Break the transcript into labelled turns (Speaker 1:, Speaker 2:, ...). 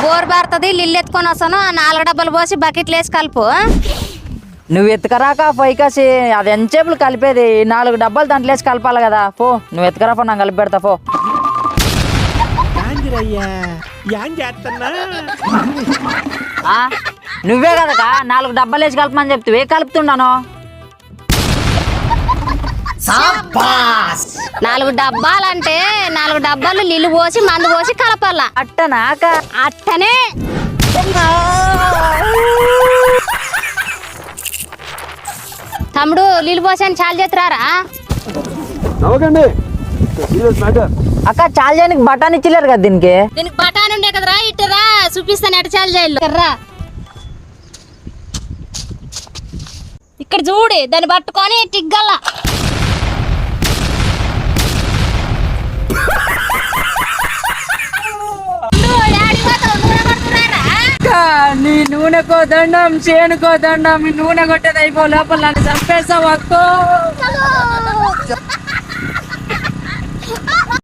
Speaker 1: Bore బారుతుంది నీళ్ళు ఎత్తుకొని వస్తాను. ఆ 4 డబ్బాలు పోసి బకెట్లు వేసి కలుపు.
Speaker 2: నువ్వు ఎత్తుకరాక పైకాసి అది ఎంతసేపులు కలిపేది. 4 డబ్బాలు దాంట్లో వేసి కలపాలి కదా. పో నువ్వు ఎత్తుకరా, పో నాకు కలిపి పెడతా పో. నువ్వే కదకా 4 డబ్బాలు వేసి కలపమని చెప్తే కలుపుతున్నాను.
Speaker 1: 4 డబ్బాలంటే 4 డబ్బాలు నీళ్ళు పోసి మందు పోసి కలపాల.
Speaker 2: అట్టనాక
Speaker 1: అట్టనే తమ్ముడు నీళ్ళు పోసాను చాలు చేతురారా.
Speaker 2: అక్క చాలు చేయడానికి బటాన్ ఇచ్చలేరు కదా దీనికి.
Speaker 1: దీనికి బటాన్ ఉండే కదరా, ఇట్టరా చూపిస్తాను ఎట చాలు చేయాలి. ఇక్కడ చూడు దాన్ని పట్టుకొని టిగ్గల.
Speaker 2: నీ నూనెకో దండం, చేనుకో దండం. నూనె కొట్టేది అయిపో లోపల నన్ను చంపేస్తావు అక్కో.